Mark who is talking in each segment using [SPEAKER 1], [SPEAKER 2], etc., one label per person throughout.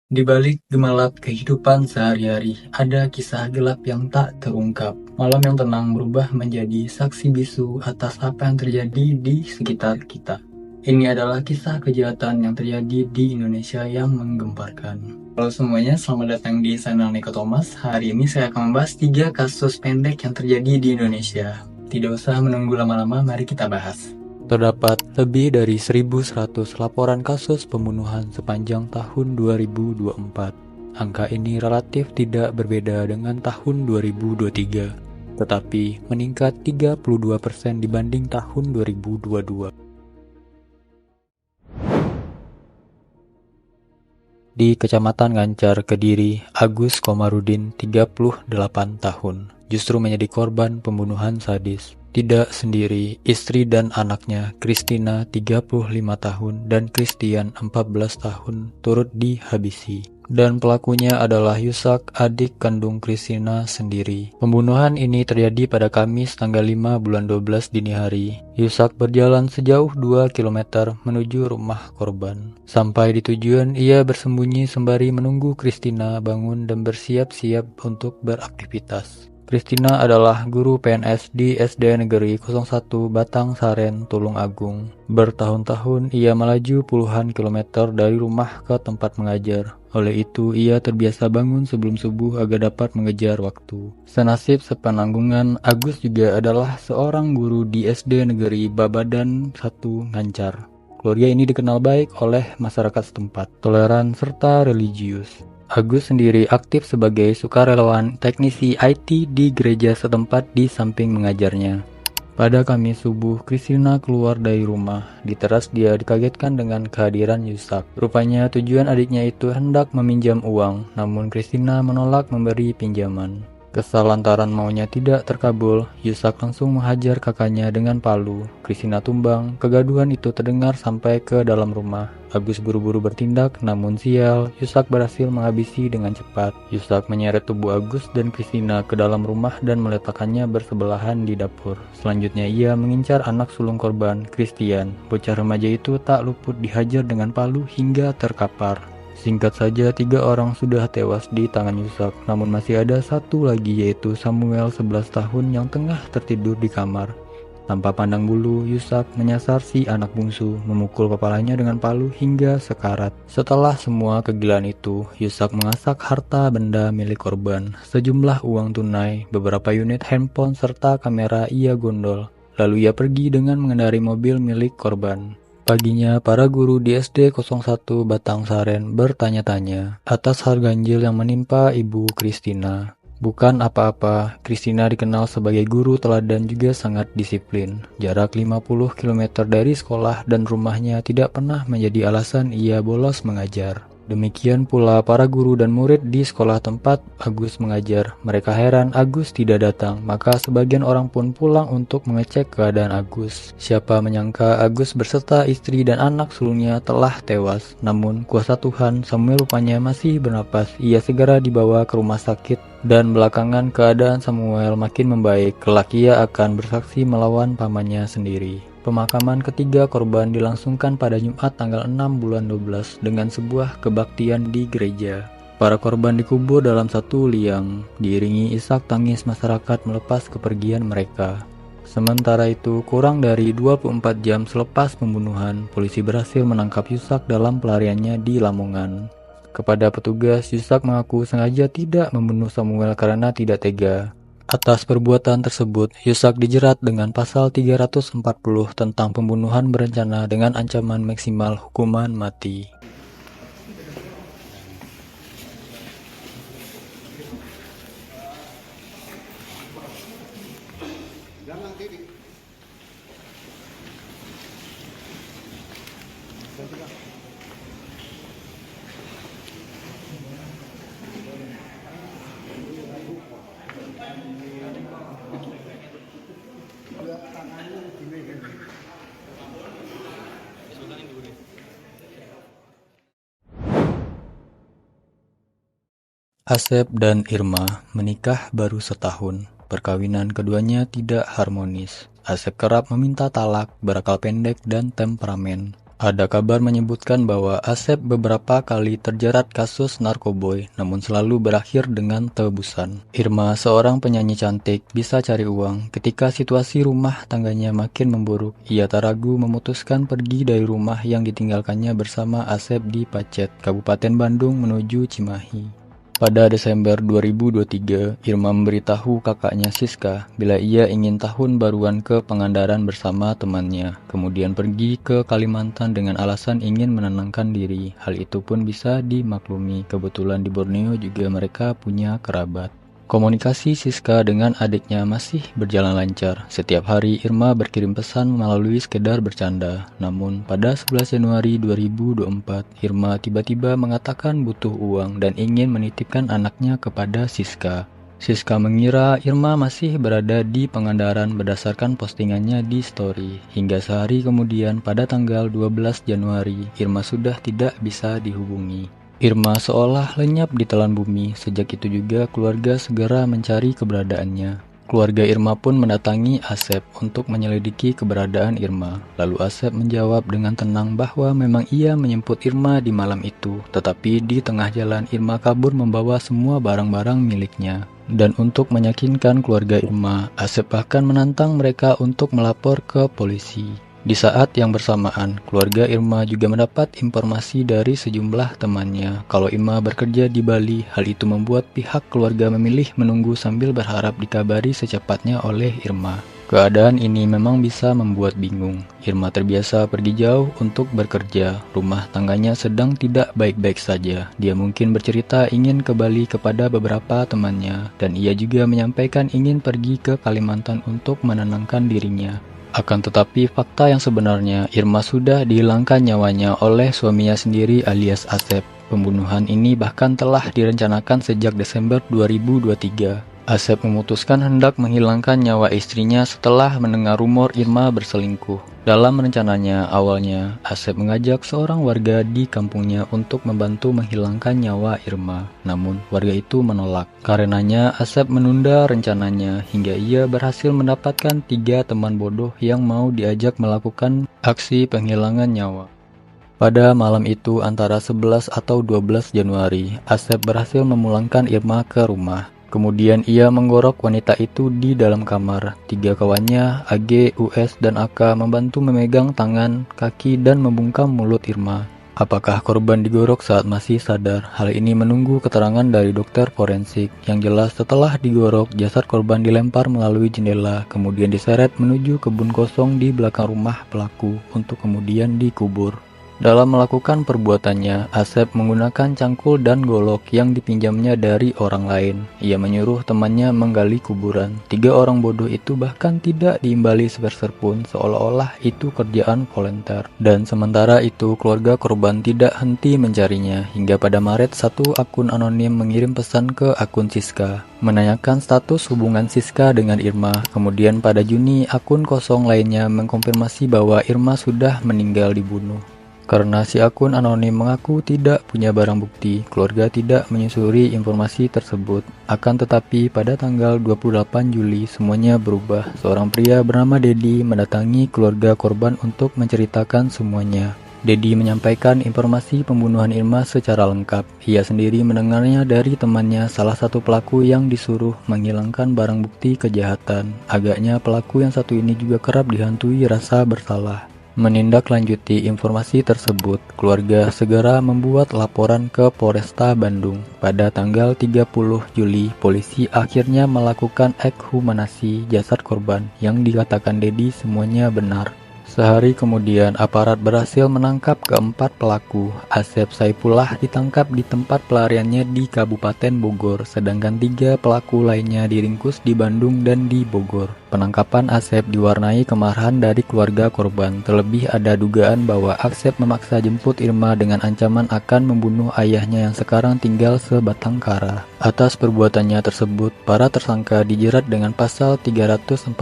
[SPEAKER 1] Di balik gemerlap kehidupan sehari-hari, ada kisah gelap yang tak terungkap. Malam yang tenang berubah menjadi saksi bisu atas apa yang terjadi di sekitar kita. Ini adalah kisah kejahatan yang terjadi di Indonesia yang menggemparkan. Halo semuanya, selamat datang di channel Niko Thomas. Hari ini saya akan membahas 3 kasus pendek yang terjadi di Indonesia. Tidak usah menunggu lama-lama, mari kita bahas. Terdapat lebih dari 1.100 laporan kasus pembunuhan sepanjang tahun 2024. Angka ini relatif tidak berbeda dengan tahun 2023, tetapi meningkat 32% dibanding tahun 2022. Di Kecamatan Ngancar, Kediri, Agus Komarudin, 38 tahun, justru menjadi korban pembunuhan sadis. Tidak sendiri, istri dan anaknya, Christina, 35 tahun, dan Christian, 14 tahun, turut dihabisi. Dan pelakunya adalah Yusak, adik kandung Christina sendiri. Pembunuhan ini terjadi pada Kamis tanggal 5 bulan 12 dini hari. Yusak berjalan sejauh 2 km menuju rumah korban. Sampai di tujuan, ia bersembunyi sembari menunggu Christina bangun dan bersiap-siap untuk beraktivitas. Christina adalah guru PNS di SD Negeri 01 Batang Saren, Tulung Agung. Bertahun-tahun ia melaju puluhan kilometer dari rumah ke tempat mengajar. Oleh itu, ia terbiasa bangun sebelum subuh agar dapat mengejar waktu. Senasib sepenanggungan, Agus juga adalah seorang guru di SD Negeri Babadan 1 Ngancar. Keluarga ini dikenal baik oleh masyarakat setempat, toleran serta religius. Agus sendiri aktif sebagai sukarelawan teknisi IT di gereja setempat di samping mengajarnya. Pada Kamis subuh, Christina keluar dari rumah. Di teras dia dikagetkan dengan kehadiran Yusak. Rupanya tujuan adiknya itu hendak meminjam uang, namun Christina menolak memberi pinjaman. Kesal lantaran maunya tidak terkabul, Yusak langsung menghajar kakaknya dengan palu. Christina tumbang, kegaduhan itu terdengar sampai ke dalam rumah. Agus buru-buru bertindak, namun sial, Yusak berhasil menghabisi dengan cepat. Yusak menyeret tubuh Agus dan Christina ke dalam rumah dan meletakkannya bersebelahan di dapur. Selanjutnya ia mengincar anak sulung korban, Christian. Bocah remaja itu tak luput dihajar dengan palu hingga terkapar. Singkat saja, 3 orang sudah tewas di tangan Yusak, namun masih ada satu lagi yaitu Samuel 11 tahun yang tengah tertidur di kamar. Tanpa pandang bulu, Yusak menyasar si anak bungsu, memukul kepalanya dengan palu hingga sekarat. Setelah semua kegilaan itu, Yusak mengasak harta benda milik korban, sejumlah uang tunai, beberapa unit handphone serta kamera ia gondol. Lalu ia pergi dengan mengendarai mobil milik korban. Paginya, para guru di SD 01 Batang Saren bertanya-tanya atas hal ganjil yang menimpa Ibu Christina. Bukan apa-apa, Christina dikenal sebagai guru teladan juga sangat disiplin. Jarak 50 km dari sekolah dan rumahnya tidak pernah menjadi alasan ia bolos mengajar. Demikian pula para guru dan murid di sekolah tempat Agus mengajar. Mereka heran Agus tidak datang, maka sebagian orang pun pulang untuk mengecek keadaan Agus. Siapa menyangka Agus berserta istri dan anak sulungnya telah tewas. Namun kuasa Tuhan, Samuel rupanya masih bernapas. Ia segera dibawa ke rumah sakit dan belakangan keadaan Samuel makin membaik. Kelak ia akan bersaksi melawan pamannya sendiri. Pemakaman ketiga korban dilangsungkan pada Jumat tanggal 6 bulan 12 dengan sebuah kebaktian di gereja. Para korban dikubur dalam satu liang, diiringi isak tangis masyarakat melepas kepergian mereka. Sementara itu, kurang dari 24 jam selepas pembunuhan, polisi berhasil menangkap Yusak dalam pelariannya di Lamongan. Kepada petugas, Yusak mengaku sengaja tidak membunuh Samuel karena tidak tega. Atas perbuatan tersebut, Yusak dijerat dengan pasal 340 tentang pembunuhan berencana dengan ancaman maksimal hukuman mati. Asep dan Irma menikah baru setahun. Perkawinan keduanya tidak harmonis. Asep kerap meminta talak, berakal pendek, dan temperamen. Ada kabar menyebutkan bahwa Asep beberapa kali terjerat kasus narkoboy, namun selalu berakhir dengan tebusan. Irma, seorang penyanyi cantik, bisa cari uang. Ketika situasi rumah tangganya makin memburuk, ia tak ragu memutuskan pergi dari rumah yang ditinggalkannya bersama Asep di Pacet, Kabupaten Bandung menuju Cimahi. Pada Desember 2023, Irma memberitahu kakaknya Siska bila ia ingin tahun baruan ke Pangandaran bersama temannya, kemudian pergi ke Kalimantan dengan alasan ingin menenangkan diri. Hal itu pun bisa dimaklumi, kebetulan di Borneo juga mereka punya kerabat. Komunikasi Siska dengan adiknya masih berjalan lancar. Setiap hari Irma berkirim pesan melalui sekedar bercanda. Namun pada 11 Januari 2024, Irma tiba-tiba mengatakan butuh uang dan ingin menitipkan anaknya kepada Siska. Siska mengira Irma masih berada di Pangandaran berdasarkan postingannya di story. Hingga sehari kemudian pada tanggal 12 Januari, Irma sudah tidak bisa dihubungi. Irma seolah lenyap di telan bumi. Sejak itu juga keluarga segera mencari keberadaannya. Keluarga Irma pun mendatangi Asep untuk menyelidiki keberadaan Irma. Lalu Asep menjawab dengan tenang bahwa memang ia menjemput Irma di malam itu. Tetapi di tengah jalan Irma kabur membawa semua barang-barang miliknya. Dan untuk meyakinkan keluarga Irma, Asep bahkan menantang mereka untuk melapor ke polisi. Di saat yang bersamaan, keluarga Irma juga mendapat informasi dari sejumlah temannya kalau Irma bekerja di Bali. Hal itu membuat pihak keluarga memilih menunggu sambil berharap dikabari secepatnya oleh Irma. Keadaan ini memang bisa membuat bingung. Irma terbiasa pergi jauh untuk bekerja. Rumah tangganya sedang tidak baik-baik saja. Dia mungkin bercerita ingin ke Bali kepada beberapa temannya, dan ia juga menyampaikan ingin pergi ke Kalimantan untuk menenangkan dirinya. Akan tetapi fakta yang sebenarnya, Irma sudah dihilangkan nyawanya oleh suaminya sendiri alias Asep. Pembunuhan ini bahkan telah direncanakan sejak Desember 2023. Asep memutuskan hendak menghilangkan nyawa istrinya setelah mendengar rumor Irma berselingkuh. Dalam rencananya, awalnya Asep mengajak seorang warga di kampungnya untuk membantu menghilangkan nyawa Irma. Namun, warga itu menolak. Karenanya, Asep menunda rencananya hingga ia berhasil mendapatkan 3 teman bodoh yang mau diajak melakukan aksi penghilangan nyawa. Pada malam itu antara 11 atau 12 Januari, Asep berhasil memulangkan Irma ke rumah. Kemudian ia menggorok wanita itu di dalam kamar. 3 kawannya, AG, US, dan AK membantu memegang tangan, kaki, dan membungkam mulut Irma. Apakah korban digorok saat masih sadar? Hal ini menunggu keterangan dari dokter forensik. Yang jelas setelah digorok, jasad korban dilempar melalui jendela, kemudian diseret menuju kebun kosong di belakang rumah pelaku untuk kemudian dikubur. Dalam melakukan perbuatannya, Asep menggunakan cangkul dan golok yang dipinjamnya dari orang lain. Ia menyuruh temannya menggali kuburan. 3 orang bodoh itu bahkan tidak diimbali sepeser pun, seolah-olah itu kerjaan volunteer. Dan sementara itu, keluarga korban tidak henti mencarinya. Hingga pada Maret, satu akun anonim mengirim pesan ke akun Siska, menanyakan status hubungan Siska dengan Irma. Kemudian pada Juni, akun kosong lainnya mengkonfirmasi bahwa Irma sudah meninggal dibunuh. Karena si akun anonim mengaku tidak punya barang bukti, keluarga tidak menyusuri informasi tersebut. Akan tetapi pada tanggal 28 Juli semuanya berubah. Seorang pria bernama Dedi mendatangi keluarga korban untuk menceritakan semuanya. Dedi menyampaikan informasi pembunuhan Irma secara lengkap. Ia sendiri mendengarnya dari temannya, salah satu pelaku yang disuruh menghilangkan barang bukti kejahatan. Agaknya pelaku yang satu ini juga kerap dihantui rasa bersalah. Menindaklanjuti informasi tersebut, keluarga segera membuat laporan ke Polresta Bandung. Pada tanggal 30 Juli, polisi akhirnya melakukan ekshumasi jasad korban yang dikatakan Dedi semuanya benar. Sehari kemudian, aparat berhasil menangkap keempat pelaku. Asep Saipullah ditangkap di tempat pelariannya di Kabupaten Bogor, sedangkan 3 pelaku lainnya diringkus di Bandung dan di Bogor. Penangkapan Asep diwarnai kemarahan dari keluarga korban. Terlebih ada dugaan bahwa Asep memaksa jemput Irma dengan ancaman akan membunuh ayahnya yang sekarang tinggal sebatang kara. Atas perbuatannya tersebut, para tersangka dijerat dengan pasal 340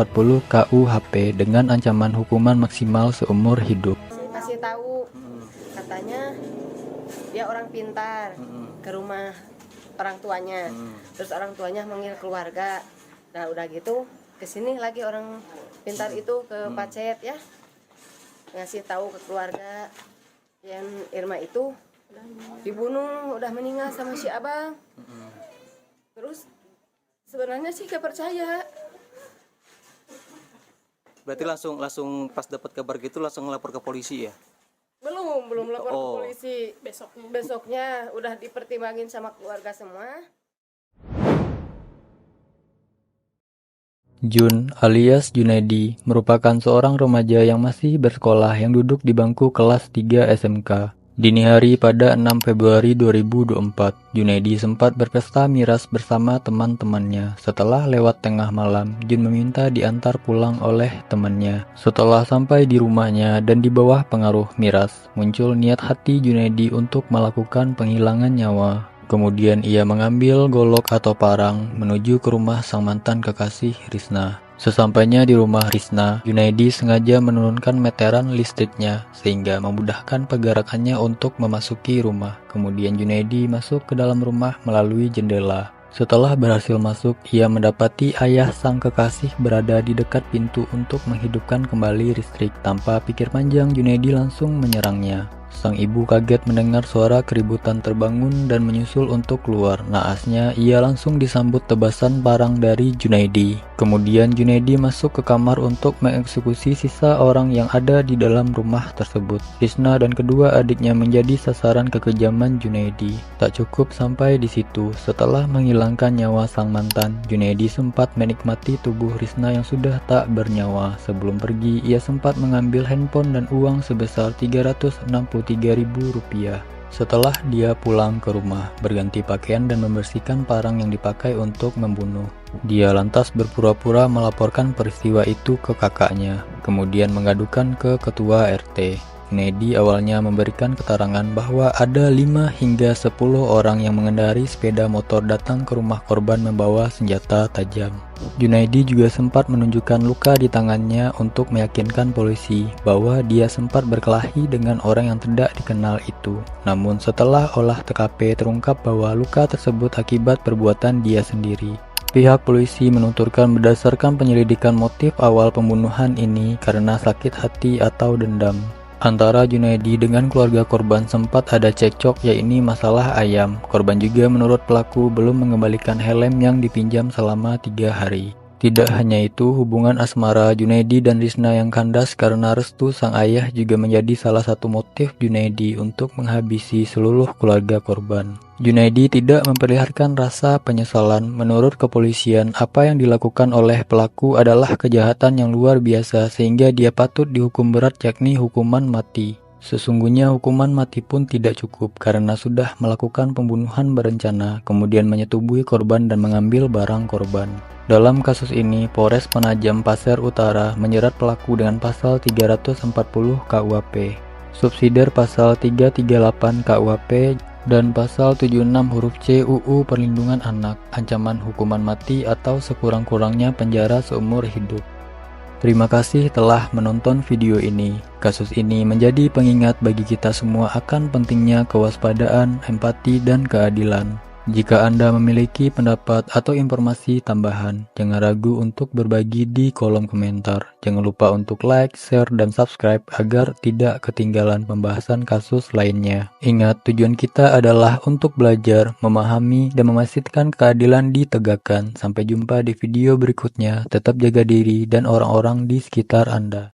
[SPEAKER 1] KUHP dengan ancaman hukuman maksimal seumur hidup.
[SPEAKER 2] Kasih tahu, katanya dia orang pintar, ke rumah orang tuanya, terus orang tuanya manggil keluarga. Nah udah gitu kesini lagi orang pintar itu ke Pacet ya, ngasih tahu ke keluarga yang Irma itu dibunuh, udah meninggal sama si abang. Terus sebenarnya sih gak percaya.
[SPEAKER 3] Berarti langsung pas dapat kabar gitu langsung lapor ke polisi ya?
[SPEAKER 2] Belum lapor ke
[SPEAKER 3] Oh.
[SPEAKER 2] polisi. Besoknya udah dipertimbangin sama keluarga semua.
[SPEAKER 1] Jun alias Junaidi merupakan seorang remaja yang masih bersekolah yang duduk di bangku kelas 3 SMK. Dini hari pada 6 Februari 2024, Junaidi sempat berpesta miras bersama teman-temannya. Setelah lewat tengah malam, Jun meminta diantar pulang oleh temannya. Setelah sampai di rumahnya dan di bawah pengaruh miras, muncul niat hati Junaidi untuk melakukan penghilangan nyawa. Kemudian ia mengambil golok atau parang menuju ke rumah sang mantan kekasih Risna. Sesampainya di rumah Risna, Junaidi sengaja menurunkan meteran listriknya sehingga memudahkan pergerakannya untuk memasuki rumah. Kemudian Junaidi masuk ke dalam rumah melalui jendela. Setelah berhasil masuk, ia mendapati ayah sang kekasih berada di dekat pintu untuk menghidupkan kembali listrik. Tanpa pikir panjang, Junaidi langsung menyerangnya. Sang ibu kaget mendengar suara keributan terbangun dan menyusul untuk keluar. Naasnya, ia langsung disambut tebasan parang dari Junaidi. Kemudian Junaidi masuk ke kamar untuk mengeksekusi sisa orang yang ada di dalam rumah tersebut. Risna dan kedua adiknya menjadi sasaran kekejaman Junaidi. Tak cukup sampai di situ. Setelah menghilangkan nyawa sang mantan, Junaidi sempat menikmati tubuh Risna yang sudah tak bernyawa. Sebelum pergi, ia sempat mengambil handphone dan uang sebesar Rp363.000. Setelah dia pulang ke rumah, berganti pakaian dan membersihkan parang yang dipakai untuk membunuh, dia lantas berpura-pura melaporkan peristiwa itu ke kakaknya, kemudian mengadukan ke ketua RT. Junaidi awalnya memberikan keterangan bahwa ada 5 hingga 10 orang yang mengendari sepeda motor datang ke rumah korban membawa senjata tajam. Junaidi juga sempat menunjukkan luka di tangannya untuk meyakinkan polisi bahwa dia sempat berkelahi dengan orang yang tidak dikenal itu. Namun setelah olah TKP terungkap bahwa luka tersebut akibat perbuatan dia sendiri. Pihak polisi menuturkan berdasarkan penyelidikan motif awal pembunuhan ini karena sakit hati atau dendam. Antara Junaidi dengan keluarga korban sempat ada cekcok, yakni masalah ayam. Korban juga menurut pelaku belum mengembalikan helm yang dipinjam selama 3 hari. Tidak hanya itu, hubungan asmara Junaidi dan Risna yang kandas karena restu sang ayah juga menjadi salah satu motif Junaidi untuk menghabisi seluruh keluarga korban. Junaidi tidak memperlihatkan rasa penyesalan. Menurut kepolisian, apa yang dilakukan oleh pelaku adalah kejahatan yang luar biasa sehingga dia patut dihukum berat, yakni hukuman mati. Sesungguhnya hukuman mati pun tidak cukup karena sudah melakukan pembunuhan berencana, kemudian menyetubui korban dan mengambil barang korban. Dalam kasus ini, Polres Penajam Pasir Utara menjerat pelaku dengan pasal 340 KUHP, subsidiar pasal 338 KUHP, dan pasal 76 huruf C UU Perlindungan Anak, ancaman hukuman mati atau sekurang-kurangnya penjara seumur hidup. Terima kasih telah menonton video ini. Kasus ini menjadi pengingat bagi kita semua akan pentingnya kewaspadaan, empati, dan keadilan. Jika Anda memiliki pendapat atau informasi tambahan, jangan ragu untuk berbagi di kolom komentar. Jangan lupa untuk like, share, dan subscribe agar tidak ketinggalan pembahasan kasus lainnya. Ingat, tujuan kita adalah untuk belajar, memahami, dan memastikan keadilan ditegakkan. Sampai jumpa di video berikutnya. Tetap jaga diri dan orang-orang di sekitar Anda.